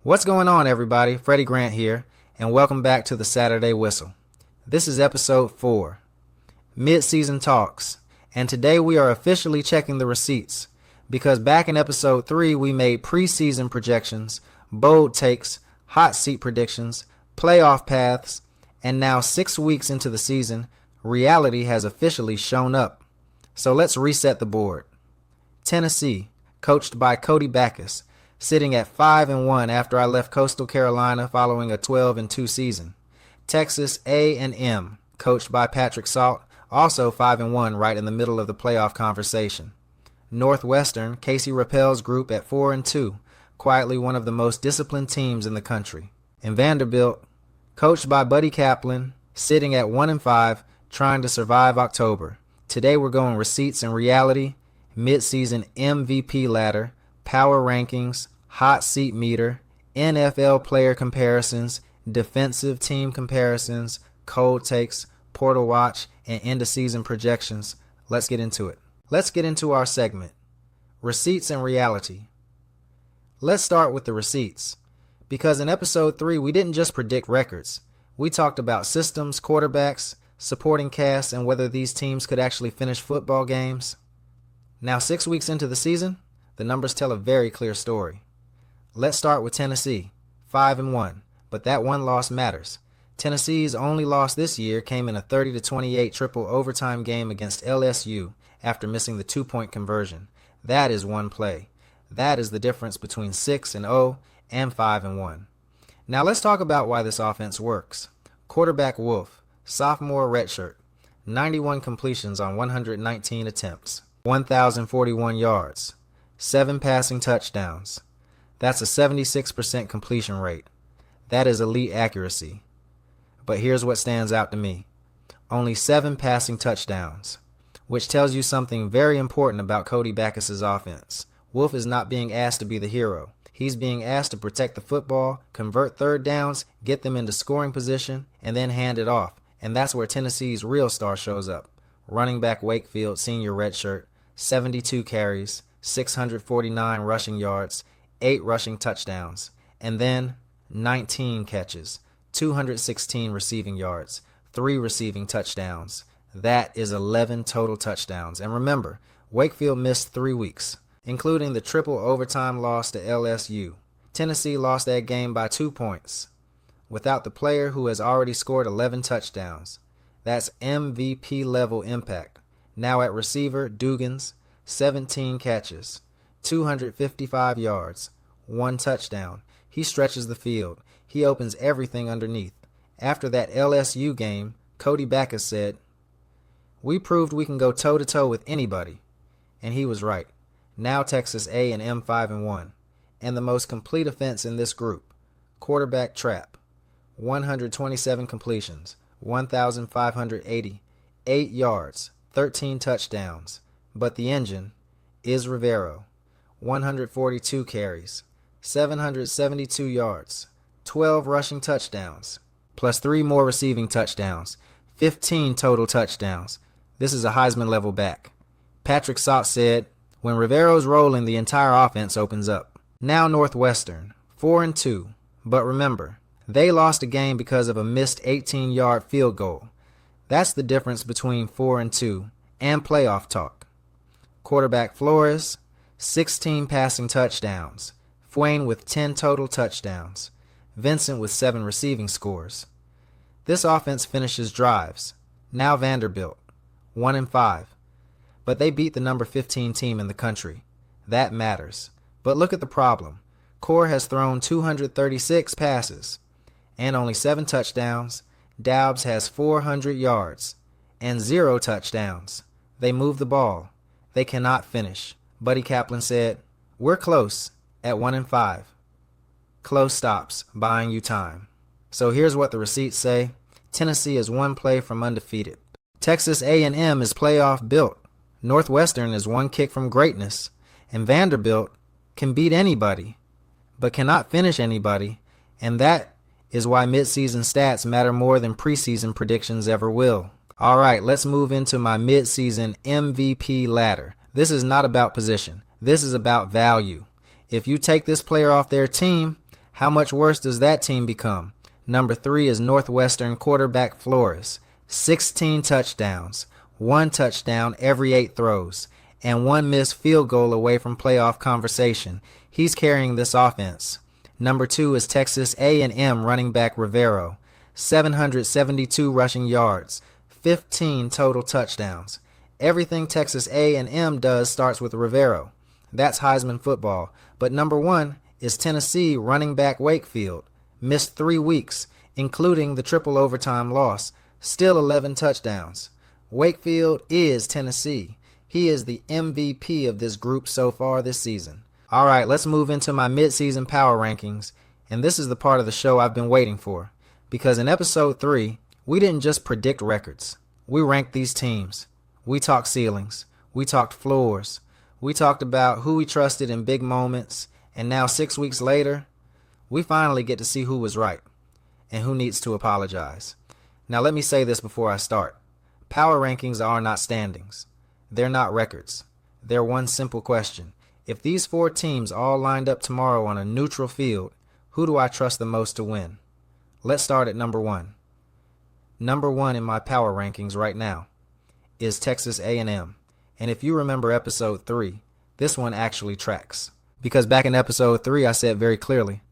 What's going on, everybody? Freddie Grant here, and welcome back to the Saturday Whistle. This is episode 4, Mid-Season Talks, and today we are officially checking the receipts, because back in episode 3 we made preseason projections, bold takes, hot seat predictions, playoff paths, and now 6 weeks into the season, reality has officially shown up. So let's reset the board. Tennessee, coached by Cody Backus, sitting at 5-1 after I left Coastal Carolina following a 12-2 season. Texas A&M, coached by Patrick Salt, also 5-1 right in the middle of the playoff conversation. Northwestern, Casey Rappel's group at 4-2, quietly one of the most disciplined teams in the country. And Vanderbilt, coached by Buddy Kaplan, sitting at 1-5, trying to survive October. Today we're going receipts and reality, mid-season MVP ladder, power rankings, hot seat meter, NFL player comparisons, defensive team comparisons, cold takes, portal watch, and end-of-season projections. Let's get into it. Let's get into our segment, Receipts and Reality. Let's start with the receipts, because in episode 3 we didn't just predict records. We talked about systems, quarterbacks, supporting cast, and whether these teams could actually finish football games. Now 6 weeks into the season, the numbers tell a very clear story. Let's start with Tennessee, 5-1, but that one loss matters. Tennessee's only loss this year came in a 30-28 triple overtime game against LSU after missing the 2-point conversion. That is one play. That is the difference between 6-0 and 5-1. Now let's talk about why this offense works. Quarterback Wolf, sophomore redshirt, 91 completions on 119 attempts, 1,041 yards. 7 passing touchdowns. That's a 76% completion rate. That is elite accuracy. But here's what stands out to me. Only 7 passing touchdowns, which tells you something very important about Cody Backus' offense. Wolf is not being asked to be the hero. He's being asked to protect the football, convert third downs, get them into scoring position, and then hand it off. And that's where Tennessee's real star shows up. Running back Wakefield, senior redshirt, 72 carries, 649 rushing yards, 8 rushing touchdowns, and then 19 catches, 216 receiving yards, 3 receiving touchdowns. That is 11 total touchdowns. And remember, Wakefield missed 3 weeks, including the triple overtime loss to LSU. Tennessee lost that game by 2 points, without the player who has already scored 11 touchdowns. That's MVP level impact. Now at receiver, Dugans, 17 catches, 255 yards, 1 touchdown. He stretches the field. He opens everything underneath. After that LSU game, Cody Backus said, "We proved we can go toe-to-toe with anybody." And he was right. Now Texas A&M 5-1. And the most complete offense in this group, quarterback Trap, 127 completions, 1,580, 8 yards, 13 touchdowns. But the engine is Rivero, 142 carries, 772 yards, 12 rushing touchdowns, plus 3 more receiving touchdowns, 15 total touchdowns. This is a Heisman-level back. Patrick Salt said, "When Rivero's rolling, the entire offense opens up." Now Northwestern, 4-2, but remember, they lost a game because of a missed 18-yard field goal. That's the difference between 4-2 and playoff talk. Quarterback Flores, 16 passing touchdowns. Fuane with 10 total touchdowns. Vincent with 7 receiving scores. This offense finishes drives. Now Vanderbilt, 1-5. But they beat the number 15 team in the country. That matters. But look at the problem. Core has thrown 236 passes and only 7 touchdowns. Daubs has 400 yards and 0 touchdowns. They move the ball. They cannot finish. Buddy Kaplan said, "We're close at 1-5. Close stops, buying you time." So here's what the receipts say. Tennessee is 1 play from undefeated. Texas A&M is playoff built. Northwestern is 1 kick from greatness. And Vanderbilt can beat anybody, but cannot finish anybody. And that is why midseason stats matter more than preseason predictions ever will. All right, let's move into my midseason MVP ladder. This is not about position. This is about value. If you take this player off their team, How much worse does that team become? Number 3 is Northwestern quarterback Flores. 16 touchdowns, 1 touchdown every 8 throws, and 1 missed field goal away from playoff conversation. He's carrying this offense. Number 2 is Texas A&M running back Rivero. 772 rushing yards, 15 total touchdowns. Everything Texas A&M does starts with Rivero. That's Heisman football. But number 1 is Tennessee running back Wakefield. Missed 3 weeks, including the triple overtime loss. Still 11 touchdowns. Wakefield is Tennessee. He is the MVP of this group so far this season. All right, let's move into my midseason power rankings. And this is the part of the show I've been waiting for. Because in episode 3, we didn't just predict records. We ranked these teams. We talked ceilings. We talked floors. We talked about who we trusted in big moments. And now 6 weeks later, we finally get to see who was right and who needs to apologize. Now let me say this before I start. Power rankings are not standings. They're not records. They're one simple question. If these 4 teams all lined up tomorrow on a neutral field, who do I trust the most to win? Let's start at number 1. Number 1 in my power rankings right now is Texas A&M. And if you remember episode 3, this one actually tracks. Because back in episode 3, I said very clearly,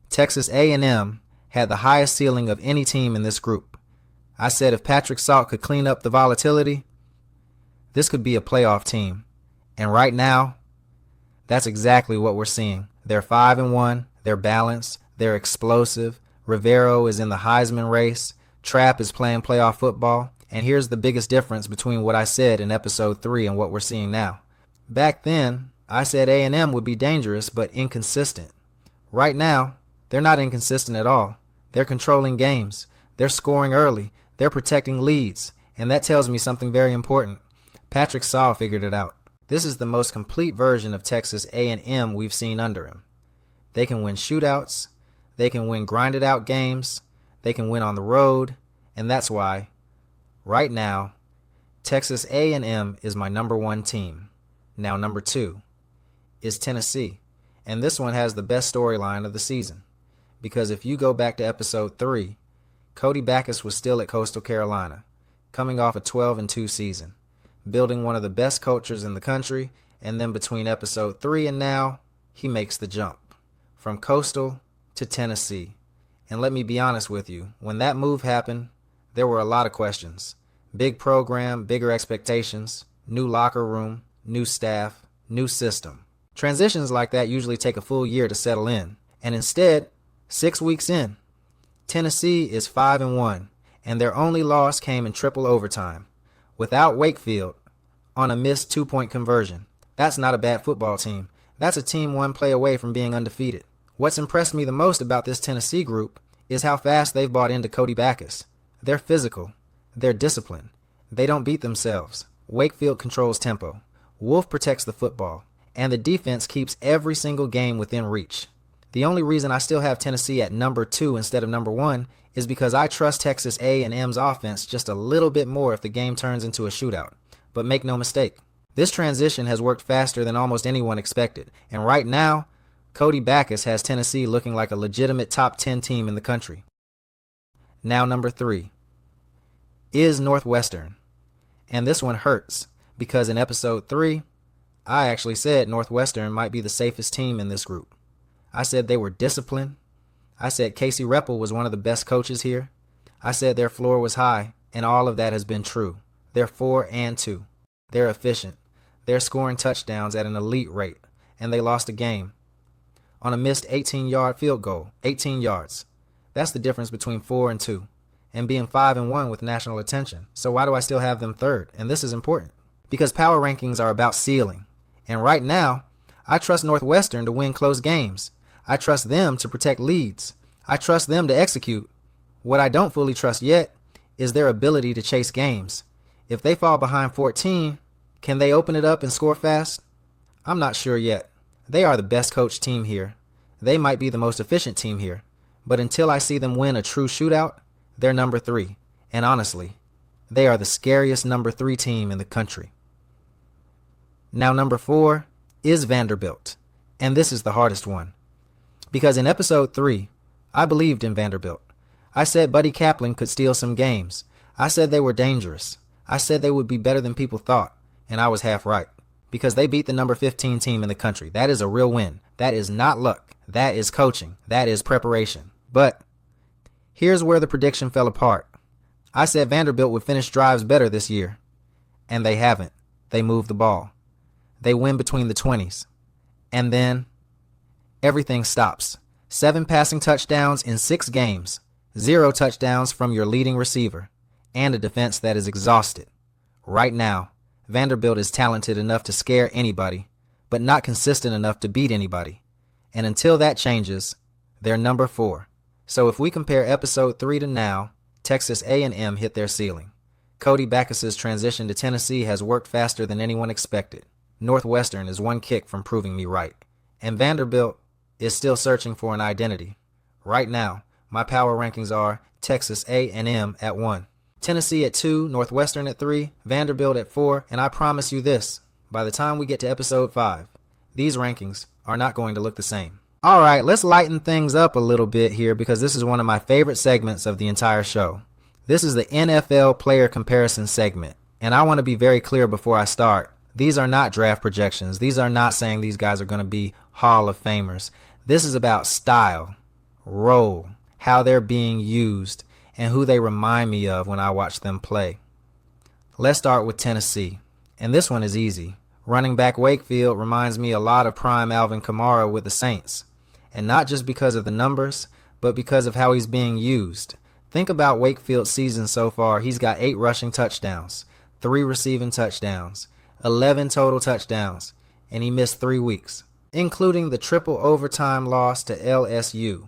Texas A&M had the highest ceiling of any team in this group. I said if Patrick Salt could clean up the volatility, this could be a playoff team. And right now, that's exactly what we're seeing. They're 5-1, they're balanced, they're explosive. Rivero is in the Heisman race. Trapp is playing playoff football. And here's the biggest difference between what I said in episode 3 and what we're seeing now. Back then, I said A&M would be dangerous but inconsistent. Right now, they're not inconsistent at all. They're controlling games. They're scoring early. They're protecting leads. And that tells me something very important. Patrick Sall figured it out. This is the most complete version of Texas A&M we've seen under him. They can win shootouts. They can win grinded out games. They can win on the road. And that's why, right now, Texas A&M is my number 1 team. Now number 2 is Tennessee. And this one has the best storyline of the season. Because if you go back to episode 3, Cody Backus was still at Coastal Carolina, coming off a 12-2 season, building one of the best cultures in the country, and then between episode 3 and now, he makes the jump from Coastal to Tennessee. And let me be honest with you, when that move happened, there were a lot of questions. Big program, bigger expectations, new locker room, new staff, new system. Transitions like that usually take a full year to settle in. And instead, 6 weeks in, Tennessee is 5-1, and their only loss came in triple overtime, without Wakefield, on a missed 2-point conversion. That's not a bad football team. That's a team 1 play away from being undefeated. What's impressed me the most about this Tennessee group is how fast they've bought into Cody Backus. They're physical. They're disciplined. They don't beat themselves. Wakefield controls tempo. Wolf protects the football. And the defense keeps every single game within reach. The only reason I still have Tennessee at number 2 instead of number 1 is because I trust Texas A&M's offense just a little bit more if the game turns into a shootout. But make no mistake, this transition has worked faster than almost anyone expected. And right now, Cody Backus has Tennessee looking like a legitimate top 10 team in the country. Now number 3 is Northwestern. And this one hurts because in episode 3, I actually said Northwestern might be the safest team in this group. I said they were disciplined. I said Casey Reppel was one of the best coaches here. I said their floor was high, and all of that has been true. They're 4-2. They're efficient. They're scoring touchdowns at an elite rate, and they lost a game on a missed 18-yard field goal, 18 yards. That's the difference between 4-2 and being 5-1 with national attention. So why do I still have them 3rd? And this is important because power rankings are about ceiling. And right now, I trust Northwestern to win close games. I trust them to protect leads. I trust them to execute. What I don't fully trust yet is their ability to chase games. If they fall behind 14, can they open it up and score fast? I'm not sure yet. They are the best coached team here. They might be the most efficient team here. But until I see them win a true shootout, they're number 3. And honestly, they are the scariest number 3 team in the country. Now number 4 is Vanderbilt. And this is the hardest one. Because in episode 3, I believed in Vanderbilt. I said Buddy Kaplan could steal some games. I said they were dangerous. I said they would be better than people thought, and I was half right. Because they beat the number 15 team in the country. That is a real win. That is not luck. That is coaching. That is preparation. But here's where the prediction fell apart. I said Vanderbilt would finish drives better this year, and they haven't. They moved the ball. They win between the 20s. And then everything stops. 7 passing touchdowns in 6 games. 0 touchdowns from your leading receiver. And a defense that is exhausted. Right now, Vanderbilt is talented enough to scare anybody, but not consistent enough to beat anybody. And until that changes, they're number 4. So if we compare episode 3 to now, Texas A&M hit their ceiling. Cody Backus's transition to Tennessee has worked faster than anyone expected. Northwestern is one kick from proving me right. And Vanderbilt is still searching for an identity. Right now, my power rankings are Texas A&M at 1, Tennessee at 2, Northwestern at 3, Vanderbilt at 4, and I promise you this, by the time we get to episode 5, these rankings are not going to look the same. Alright, let's lighten things up a little bit here because this is one of my favorite segments of the entire show. This is the NFL player comparison segment, and I want to be very clear before I start. These are not draft projections. These are not saying these guys are going to be Hall of Famers. This is about style, role, how they're being used, and who they remind me of when I watch them play. Let's start with Tennessee, and this one is easy. Running back Wakefield reminds me a lot of prime Alvin Kamara with the Saints, and not just because of the numbers, but because of how he's being used. Think about Wakefield's season so far. He's got 8 rushing touchdowns, 3 receiving touchdowns, 11 total touchdowns, and he missed 3 weeks, including the triple overtime loss to LSU.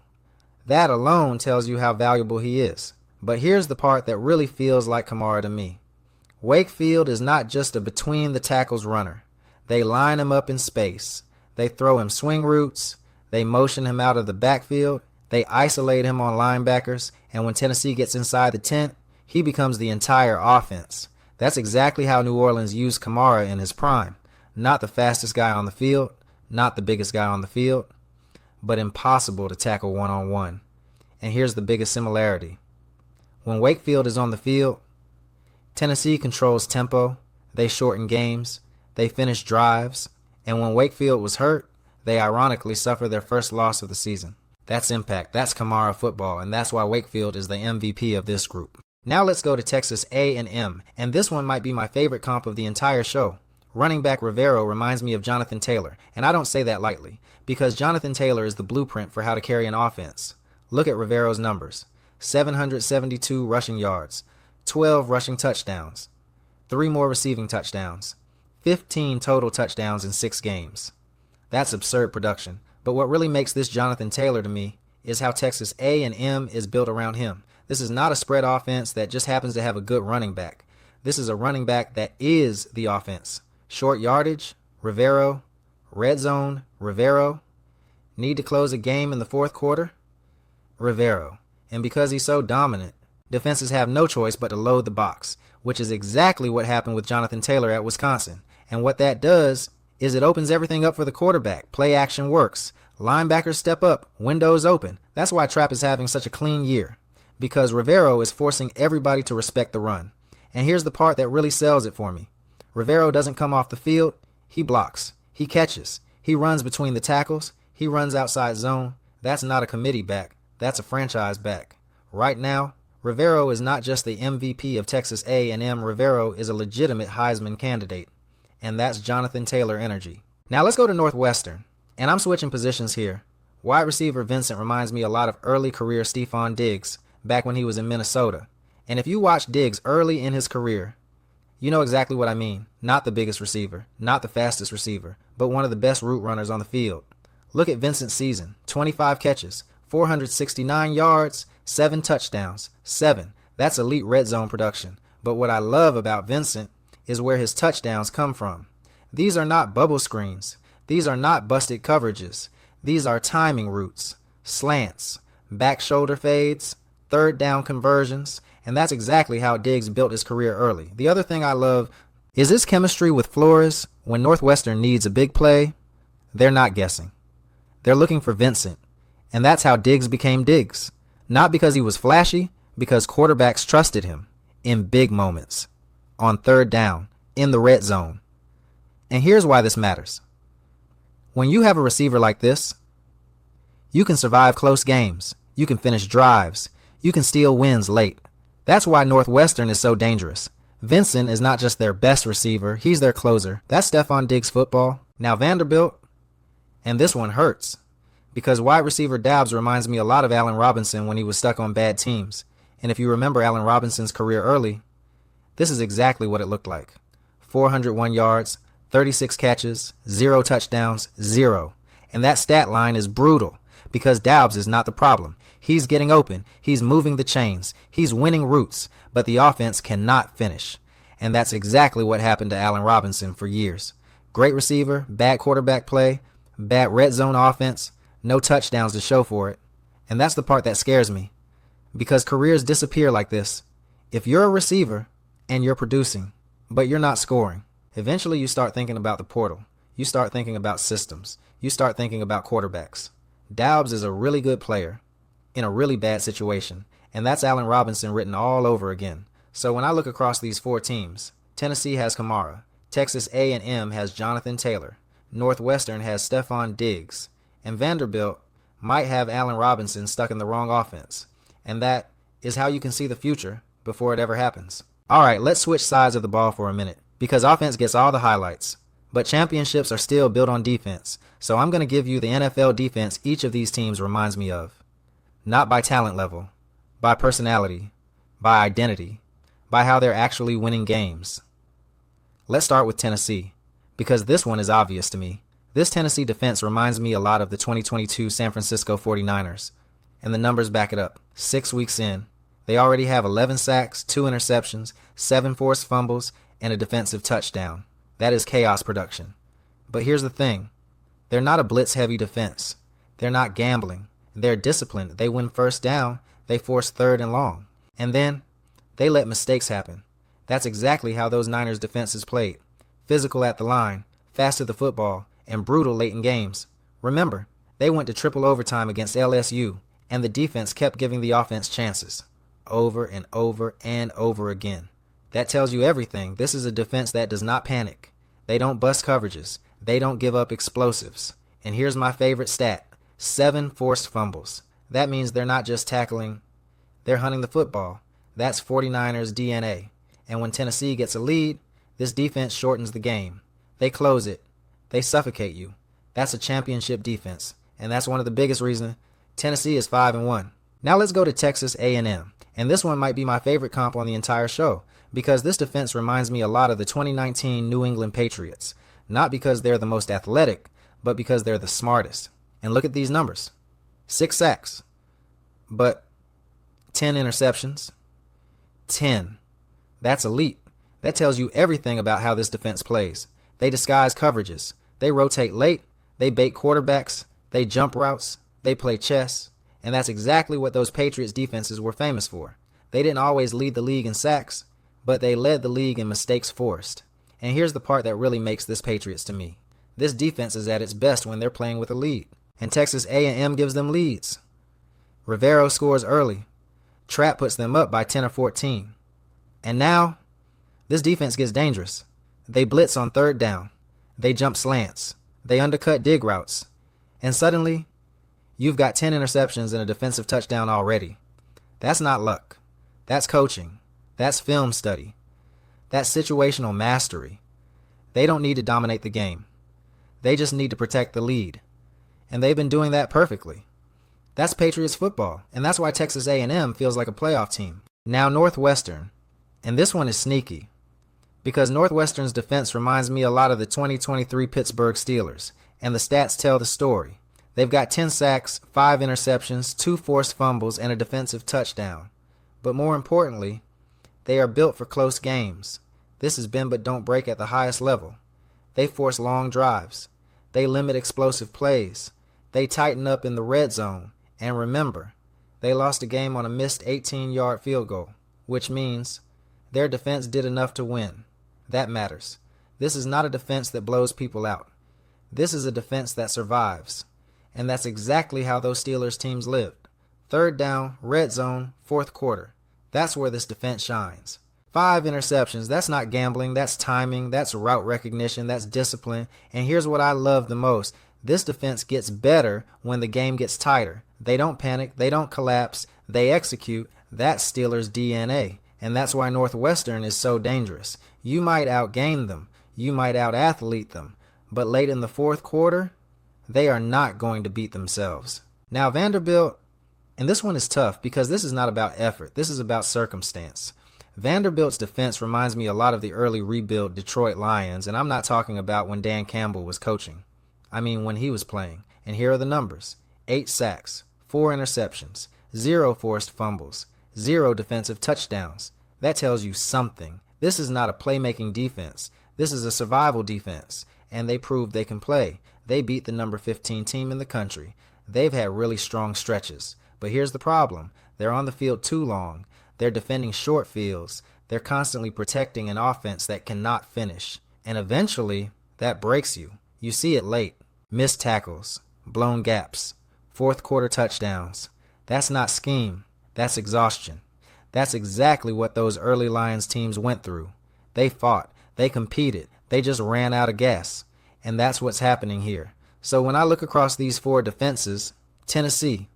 That alone tells you how valuable he is. But here's the part that really feels like Kamara to me. Wakefield is not just a between the tackles runner. They line him up in space. They throw him swing routes. They motion him out of the backfield. They isolate him on linebackers. And when Tennessee gets inside the tent, he becomes the entire offense. That's exactly how New Orleans used Kamara in his prime. Not the fastest guy on the field, not the biggest guy on the field, but impossible to tackle one-on-one. And here's the biggest similarity. When Wakefield is on the field, Tennessee controls tempo, they shorten games, they finish drives, and when Wakefield was hurt, they ironically suffer their first loss of the season. That's impact, that's Kamara football, and that's why Wakefield is the MVP of this group. Now let's go to Texas A&M, and this one might be my favorite comp of the entire show. Running back Rivero reminds me of Jonathan Taylor, and I don't say that lightly, because Jonathan Taylor is the blueprint for how to carry an offense. Look at Rivero's numbers. 772 rushing yards, 12 rushing touchdowns, 3 more receiving touchdowns, 15 total touchdowns in 6 games. That's absurd production, but what really makes this Jonathan Taylor to me is how Texas A&M is built around him. This is not a spread offense that just happens to have a good running back. This is a running back that is the offense. Short yardage, Rivero. Red zone, Rivero. Need to close a game in the fourth quarter, Rivero. And because he's so dominant, defenses have no choice but to load the box, which is exactly what happened with Jonathan Taylor at Wisconsin. And what that does is it opens everything up for the quarterback. Play action works. Linebackers step up. Windows open. That's why Trapp is having such a clean year, because Rivero is forcing everybody to respect the run. And here's the part that really sells it for me. Rivero doesn't come off the field. He blocks. He catches. He runs between the tackles. He runs outside zone. That's not a committee back. That's a franchise back. Right now, Rivero is not just the MVP of Texas A&M. Rivero is a legitimate Heisman candidate. And that's Jonathan Taylor energy. Now let's go to Northwestern. And I'm switching positions here. Wide receiver Vincent reminds me a lot of early career Stephon Diggs back when he was in Minnesota. And if you watch Diggs early in his career, you know exactly what I mean. Not the biggest receiver, not the fastest receiver, but one of the best route runners on the field. Look at Vincent's season. 25 catches, 469 yards, 7 touchdowns, 7. That's elite red zone production. But what I love about Vincent is where his touchdowns come from. These are not bubble screens. These are not busted coverages. These are timing routes, slants, back shoulder fades, third down conversions, and that's exactly how Diggs built his career early. The other thing I love is this chemistry with Flores. When Northwestern needs a big play, they're not guessing. They're looking for Vincent, And that's how Diggs became Diggs. Not because he was flashy, because quarterbacks trusted him in big moments, on third down, in the red zone. And here's why this matters. When you have a receiver like this, you can survive close games. You can finish drives. You can steal wins late. That's why Northwestern is so dangerous. Vincent is not just their best receiver, he's their closer. That's Stephon Diggs football. Now Vanderbilt, and this one hurts, because wide receiver Doubs reminds me a lot of Allen Robinson when he was stuck on bad teams. And if you remember Allen Robinson's career early, this is exactly what it looked like. 401 yards, 36 catches, 0 touchdowns, 0. And that stat line is brutal, because Doubs is not the problem. He's getting open. He's moving the chains. He's winning routes, but the offense cannot finish. And that's exactly what happened to Allen Robinson for years. Great receiver, bad quarterback play, bad red zone offense, no touchdowns to show for it. And that's the part that scares me, because careers disappear like this. If you're a receiver and you're producing, but you're not scoring, eventually you start thinking about the portal. You start thinking about systems. You start thinking about quarterbacks. Doubs is a really good player in a really bad situation, and that's Allen Robinson written all over again. So when I look across these 4 teams, Tennessee has Kamara, Texas A&M has Jonathan Taylor, Northwestern has Stephon Diggs, and Vanderbilt might have Allen Robinson stuck in the wrong offense. And that is how you can see the future before it ever happens. All right, let's switch sides of the ball for a minute, because offense gets all the highlights, but championships are still built on defense. So I'm going to give you the NFL defense each of these teams reminds me of. Not by talent level, by personality, by identity, by how they're actually winning games. Let's start with Tennessee, because this one is obvious to me. This Tennessee defense reminds me a lot of the 2022 San Francisco 49ers, and the numbers back it up. 6 weeks in, they already have 11 sacks, 2 interceptions, 7 forced fumbles, and a defensive touchdown. That is chaos production. But here's the thing. They're not a blitz-heavy defense. They're not gambling. They're disciplined. They win first down. They force third and long. And then they let mistakes happen. That's exactly how those Niners defenses played. Physical at the line, fast to the football, and brutal late in games. Remember, they went to triple overtime against LSU, and the defense kept giving the offense chances. Over and over and over again. That tells you everything. This is a defense that does not panic. They don't bust coverages. They don't give up explosives. And here's my favorite stat. 7 forced fumbles. That means they're not just tackling, they're hunting the football. That's 49ers DNA. And when Tennessee gets a lead, this defense shortens the game. They close it. They suffocate you. That's a championship defense. And that's one of the biggest reasons Tennessee is 5-1. Now let's go to Texas A&M. And this one might be my favorite comp on the entire show, because this defense reminds me a lot of the 2019 New England Patriots. Not because they're the most athletic, but because they're the smartest. And look at these numbers. 6 sacks, but 10 interceptions. 10. That's elite. That tells you everything about how this defense plays. They disguise coverages. They rotate late. They bait quarterbacks. They jump routes. They play chess. And that's exactly what those Patriots defenses were famous for. They didn't always lead the league in sacks, but they led the league in mistakes forced. And here's the part that really makes this Patriots to me. This defense is at its best when they're playing with a lead. And Texas A&M gives them leads. Rivero scores early. Trapp puts them up by 10 or 14. And now, this defense gets dangerous. They blitz on third down. They jump slants. They undercut dig routes. And suddenly, you've got 10 interceptions and a defensive touchdown already. That's not luck. That's coaching. That's film study. That's situational mastery. They don't need to dominate the game. They just need to protect the lead. And they've been doing that perfectly. That's Patriots football, and that's why Texas A&M feels like a playoff team. Now Northwestern, and this one is sneaky, because Northwestern's defense reminds me a lot of the 2023 Pittsburgh Steelers, and the stats tell the story. They've got 10 sacks, 5 interceptions, 2 forced fumbles, and a defensive touchdown. But more importantly, they are built for close games. This is bend but don't break at the highest level. They force long drives. They limit explosive plays. They tighten up in the red zone. And remember, they lost a game on a missed 18-yard field goal, which means their defense did enough to win. That matters. This is not a defense that blows people out. This is a defense that survives. And that's exactly how those Steelers teams lived. Third down, red zone, fourth quarter. That's where this defense shines. 5 interceptions, that's not gambling, that's timing, that's route recognition, that's discipline. And here's what I love the most. This defense gets better when the game gets tighter. They don't panic, they don't collapse, they execute. That's Steelers' DNA. And that's why Northwestern is so dangerous. You might outgame them, you might out-athlete them, but late in the fourth quarter, they are not going to beat themselves. Now Vanderbilt, and this one is tough because this is not about effort, this is about circumstance. Vanderbilt's defense reminds me a lot of the early rebuild Detroit Lions, and I'm not talking about when Dan Campbell was coaching. I mean when he was playing. And here are the numbers. 8 sacks, 4 interceptions, 0 forced fumbles, 0 defensive touchdowns. That tells you something. This is not a playmaking defense. This is a survival defense. And they proved they can play. They beat the number 15 team in the country. They've had really strong stretches. But here's the problem. They're on the field too long. They're defending short fields. They're constantly protecting an offense that cannot finish. And eventually, that breaks you. You see it late. Missed tackles, blown gaps, fourth quarter touchdowns. That's not scheme. That's exhaustion. That's exactly what those early Lions teams went through. They fought. They competed. They just ran out of gas. And that's what's happening here. So when I look across these 4 defenses, Tennessee,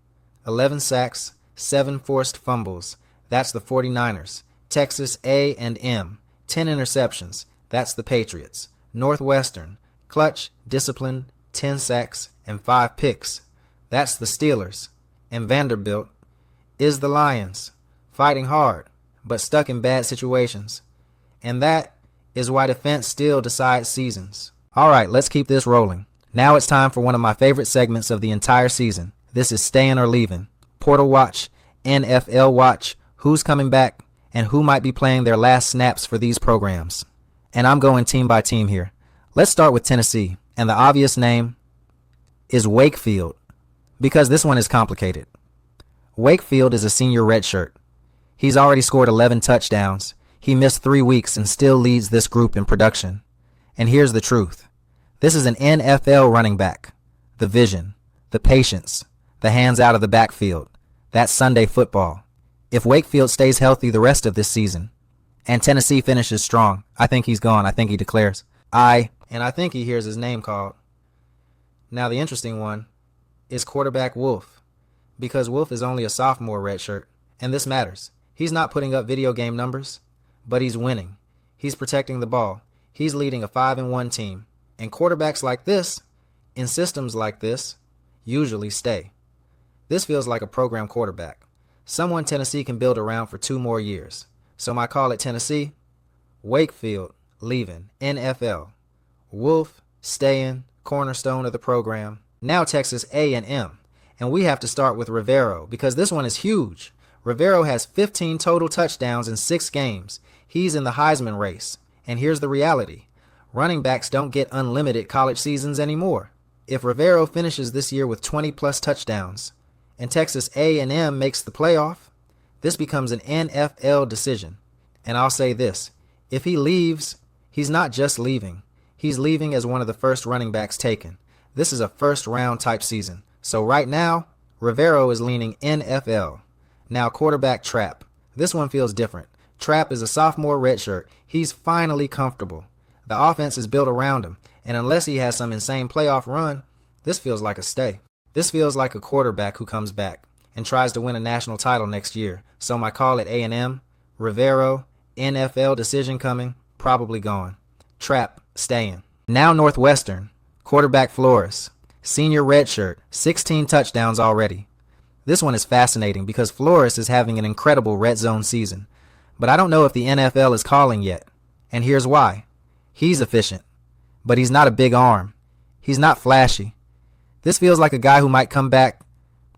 11 sacks, 7 forced fumbles. That's the 49ers. Texas, A&M, 10 interceptions. That's the Patriots. Northwestern, clutch, discipline, 10 sacks, and 5 picks. That's the Steelers. And Vanderbilt is the Lions, fighting hard, but stuck in bad situations. And that is why defense still decides seasons. All right, let's keep this rolling. Now it's time for one of my favorite segments of the entire season. This is Staying or Leaving. Portal Watch, NFL Watch, who's coming back, and who might be playing their last snaps for these programs. And I'm going team by team here. Let's start with Tennessee, and the obvious name is Wakefield, because this one is complicated. Wakefield is a senior redshirt. He's already scored 11 touchdowns. He missed 3 weeks and still leads this group in production. And here's the truth. This is an NFL running back. The vision, the patience, the hands out of the backfield. That's Sunday football. If Wakefield stays healthy the rest of this season, and Tennessee finishes strong, I think he's gone. I think he declares. I think he hears his name called. Now the interesting one is quarterback Wolf, because Wolf is only a sophomore redshirt, and this matters. He's not putting up video game numbers, but he's winning. He's protecting the ball. He's leading a 5-1 team. And quarterbacks like this, in systems like this, usually stay. This feels like a program quarterback. Someone Tennessee can build around for 2 more years. So my call at Tennessee, Wakefield leaving, NFL. Wolf staying, cornerstone of the program. Now Texas A&M. And we have to start with Rivero because this one is huge. Rivero has 15 total touchdowns in 6 games. He's in the Heisman race. And here's the reality. Running backs don't get unlimited college seasons anymore. If Rivero finishes this year with 20-plus touchdowns and Texas A&M makes the playoff, this becomes an NFL decision. And I'll say this. If he leaves, he's not just leaving. He's leaving as one of the first running backs taken. This is a first-round type season. So right now, Rivero is leaning NFL. Now quarterback Trapp. This one feels different. Trapp is a sophomore redshirt. He's finally comfortable. The offense is built around him, and unless he has some insane playoff run, this feels like a stay. This feels like a quarterback who comes back and tries to win a national title next year. So my call at A&M, Rivero, NFL decision coming, probably gone. Trapp, staying. Now Northwestern, quarterback Flores, senior redshirt, 16 touchdowns already. This one is fascinating because Flores is having an incredible red zone season. But I don't know if the NFL is calling yet. And here's why. He's efficient, but he's not a big arm. He's not flashy. This feels like a guy who might come back,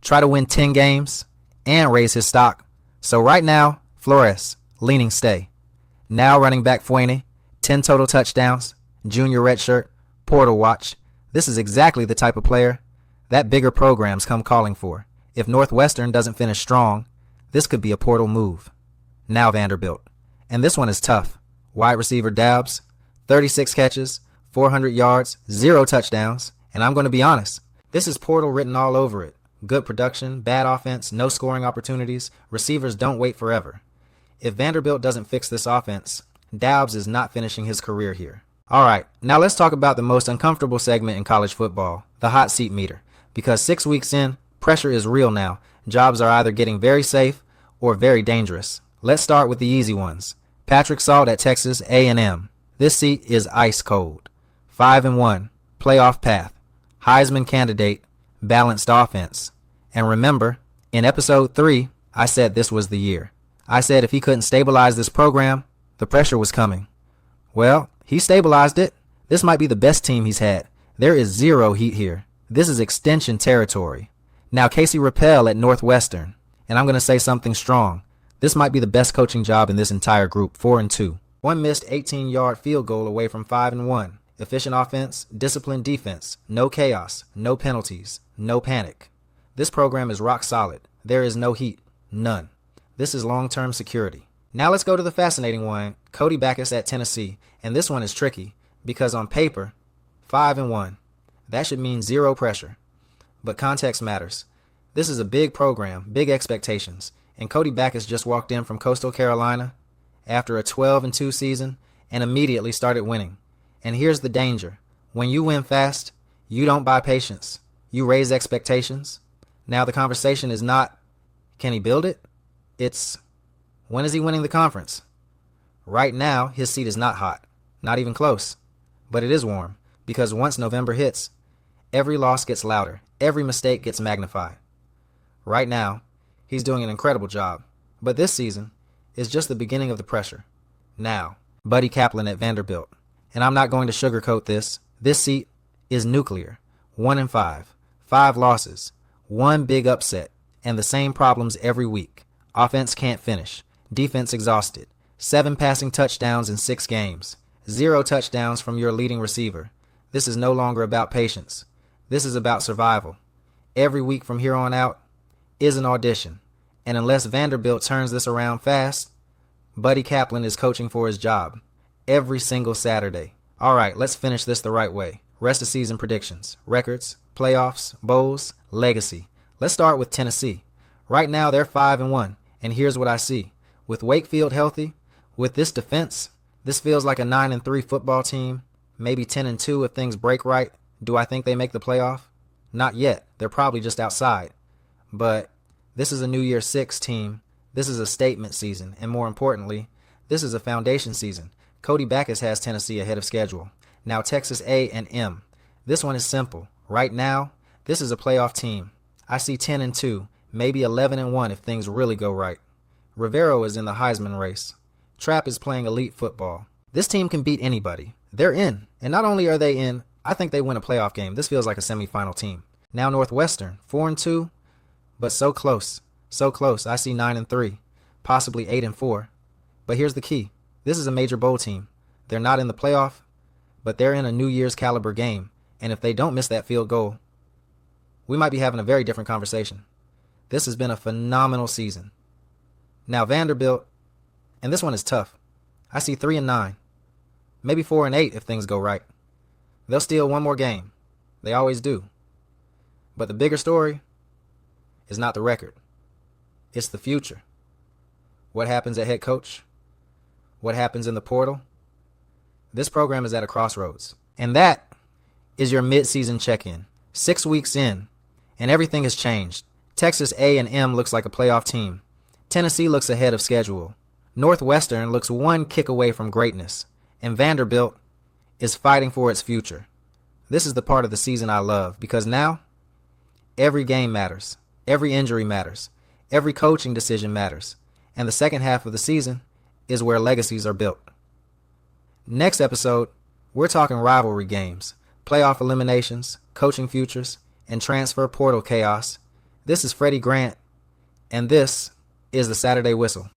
try to win 10 games, and raise his stock. So right now, Flores, leaning stay. Now running back Fuene, 10 total touchdowns, junior redshirt, portal watch. This is exactly the type of player that bigger programs come calling for. If Northwestern doesn't finish strong, this could be a portal move. Now Vanderbilt. And this one is tough. Wide receiver Dabbs, 36 catches, 400 yards, 0 touchdowns. And I'm going to be honest, This is portal written all over it. Good production, bad offense, no scoring opportunities. Receivers don't wait forever. If Vanderbilt doesn't fix this offense, Daubs is not finishing his career here. All right, now let's talk about the most uncomfortable segment in college football, the hot seat meter. Because 6 weeks in, pressure is real now. Jobs are either getting very safe or very dangerous. Let's start with the easy ones. Patrick Salt at Texas A&M. This seat is ice cold. 5-1, playoff path, Heisman candidate, balanced offense. And remember, in episode 3, I said this was the year. I said if he couldn't stabilize this program, the pressure was coming. Well, he stabilized it. This might be the best team he's had. There is zero heat here. This is extension territory. Now Casey Rappel at Northwestern. And I'm going to say something strong. This might be the best coaching job in this entire group, 4-2. One missed 18-yard field goal away from 5-1. Efficient offense, disciplined defense, no chaos, no penalties, no panic. This program is rock solid. There is no heat. None. This is long-term security. Now let's go to the fascinating one, Cody Backus at Tennessee. And this one is tricky because on paper, 5-1. That should mean zero pressure. But context matters. This is a big program, big expectations. And Cody Backus just walked in from Coastal Carolina after a 12-2 season and immediately started winning. And here's the danger. When you win fast, you don't buy patience. You raise expectations. Now the conversation is not, can he build it? It's, when is he winning the conference? Right now, his seat is not hot. Not even close. But it is warm, because once November hits, every loss gets louder. Every mistake gets magnified. Right now, he's doing an incredible job. But this season is just the beginning of the pressure. Now, Buddy Kaplan at Vanderbilt. And I'm not going to sugarcoat this. This seat is nuclear. 1-5. 5 losses. One big upset. And the same problems every week. Offense can't finish. Defense exhausted. 7 passing touchdowns in 6 games. 0 touchdowns from your leading receiver. This is no longer about patience. This is about survival. Every week from here on out is an audition. And unless Vanderbilt turns this around fast, Buddy Kaplan is coaching for his job. Every single Saturday. All right, let's finish this the right way. Rest of season predictions, records, playoffs, bowls, legacy. Let's start with Tennessee. Right now, they're 5-1, and here's what I see. With Wakefield healthy, with this defense, this feels like a 9-3 football team, maybe 10-2 if things break right. Do I think they make the playoff? Not yet. They're probably just outside. But this is a New Year's 6 team. This is a statement season, and more importantly, this is a foundation season. Cody Backus has Tennessee ahead of schedule. Now Texas A&M. This one is simple. Right now, this is a playoff team. I see 10-2, maybe 11-1 if things really go right. Rivero is in the Heisman race. Trapp is playing elite football. This team can beat anybody. They're in. And not only are they in, I think they win a playoff game. This feels like a semifinal team. Now Northwestern, 4-2, but so close. So close. I see 9-3, possibly 8-4. But here's the key. This is a major bowl team. They're not in the playoff, but they're in a New Year's caliber game. And if they don't miss that field goal, we might be having a very different conversation. This has been a phenomenal season. Now Vanderbilt, and this one is tough. I see 3-9, maybe 4-8 if things go right. They'll steal one more game. They always do. But the bigger story is not the record. It's the future. What happens at head coach? What happens in the portal? This program is at a crossroads. And that is your mid-season check-in. 6 weeks in, and everything has changed. Texas A&M looks like a playoff team. Tennessee looks ahead of schedule. Northwestern looks one kick away from greatness. And Vanderbilt is fighting for its future. This is the part of the season I love, because now every game matters. Every injury matters. Every coaching decision matters. And the second half of the season is where legacies are built. Next episode, we're talking rivalry games, playoff eliminations, coaching futures, and transfer portal chaos. This is Freddie Grant, and this is the Saturday Whistle.